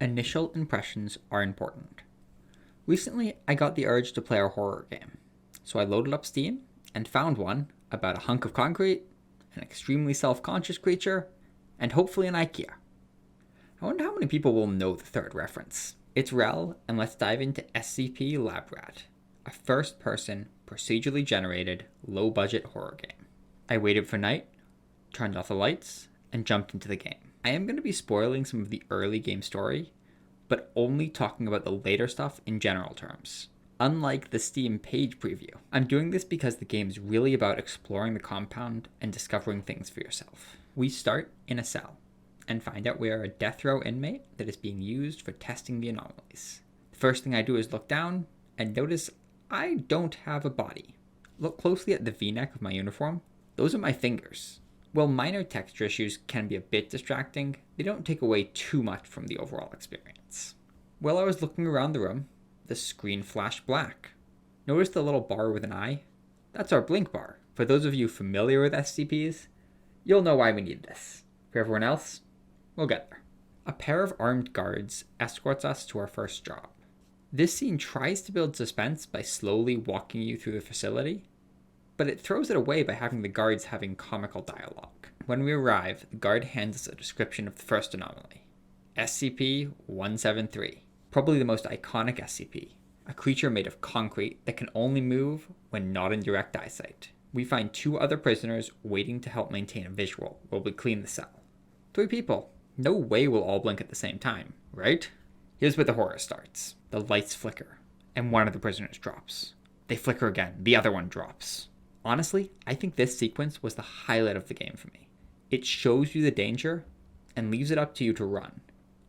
Initial impressions are important. Recently, I got the urge to play a horror game, so I loaded up Steam and found one about a hunk of concrete, an extremely self-conscious creature, and hopefully an IKEA. I wonder how many people will know the third reference. It's Rell, and let's dive into SCP Labrat, a first-person, procedurally generated, low-budget horror game. I waited for night, turned off the lights, and jumped into the game. I am going to be spoiling some of the early game story, but only talking about the later stuff in general terms. Unlike the Steam page preview, I'm doing this because the game is really about exploring the compound and discovering things for yourself. We start in a cell and find out we are a death row inmate that is being used for testing the anomalies. The first thing I do is look down and notice I don't have a body. Look closely at the V-neck of my uniform. Those are my fingers. While minor texture issues can be a bit distracting, they don't take away too much from the overall experience. While I was looking around the room, the screen flashed black. Notice the little bar with an eye? That's our blink bar. For those of you familiar with SCPs, you'll know why we need this. For everyone else, we'll get there. A pair of armed guards escorts us to our first job. This scene tries to build suspense by slowly walking you through the facility, but it throws it away by having the guards having comical dialogue. When we arrive, the guard hands us a description of the first anomaly. SCP-173. Probably the most iconic SCP. A creature made of concrete that can only move when not in direct eyesight. We find 2 other prisoners waiting to help maintain a visual while we clean the cell. 3 people. No way we'll all blink at the same time, right? Here's where the horror starts. The lights flicker, and one of the prisoners drops. They flicker again. The other one drops. Honestly, I think this sequence was the highlight of the game for me. It shows you the danger and leaves it up to you to run,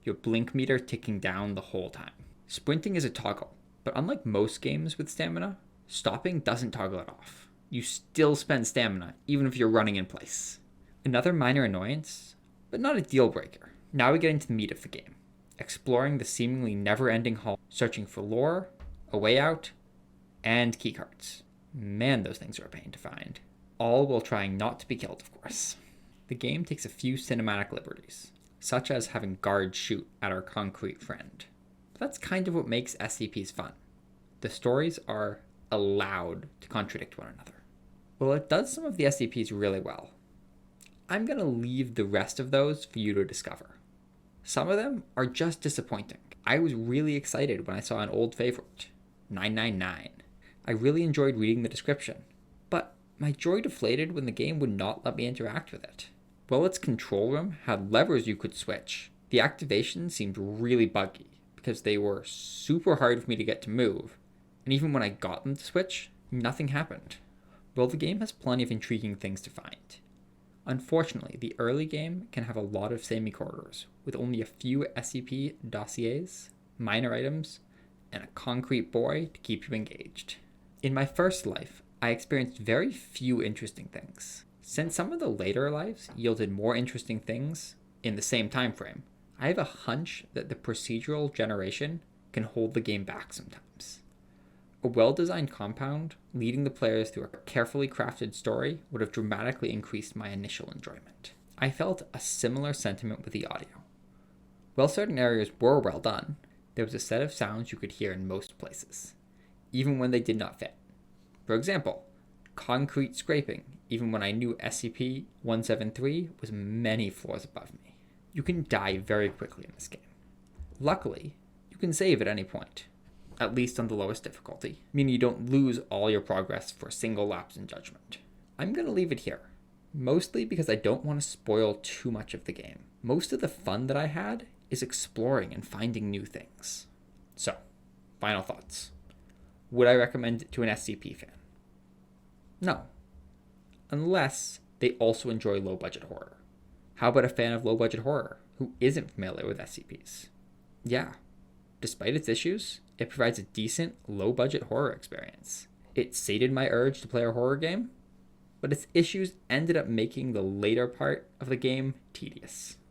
your blink meter ticking down the whole time. Sprinting is a toggle, but unlike most games with stamina, stopping doesn't toggle it off. You still spend stamina, even if you're running in place. Another minor annoyance, but not a deal breaker. Now we get into the meat of the game, exploring the seemingly never-ending hall, searching for lore, a way out, and keycards. Man, those things are a pain to find. All while trying not to be killed, of course. The game takes a few cinematic liberties, such as having guards shoot at our concrete friend. But that's kind of what makes SCPs fun. The stories are allowed to contradict one another. Well, it does some of the SCPs really well. I'm going to leave the rest of those for you to discover. Some of them are just disappointing. I was really excited when I saw an old favorite, 999. I really enjoyed reading the description, but my joy deflated when the game would not let me interact with it. While its control room had levers you could switch, the activation seemed really buggy because they were super hard for me to get to move, and even when I got them to switch, nothing happened. Well, the game has plenty of intriguing things to find. Unfortunately, the early game can have a lot of semi-corridors, with only a few SCP dossiers, minor items, and a concrete boy to keep you engaged. In my first life, I experienced very few interesting things. Since some of the later lives yielded more interesting things in the same time frame, I have a hunch that the procedural generation can hold the game back sometimes. A well-designed compound leading the players through a carefully crafted story would have dramatically increased my initial enjoyment. I felt a similar sentiment with the audio. While certain areas were well done, there was a set of sounds you could hear in most places, even when they did not fit. For example, concrete scraping, even when I knew SCP-173 was many floors above me. You can die very quickly in this game. Luckily, you can save at any point, at least on the lowest difficulty, meaning you don't lose all your progress for a single lapse in judgment. I'm going to leave it here, mostly because I don't want to spoil too much of the game. Most of the fun that I had is exploring and finding new things. So, final thoughts. Would I recommend it to an SCP fan? No. Unless they also enjoy low-budget horror. How about a fan of low-budget horror who isn't familiar with SCPs? Yeah. Despite its issues, it provides a decent, low-budget horror experience. It sated my urge to play a horror game, but its issues ended up making the later part of the game tedious.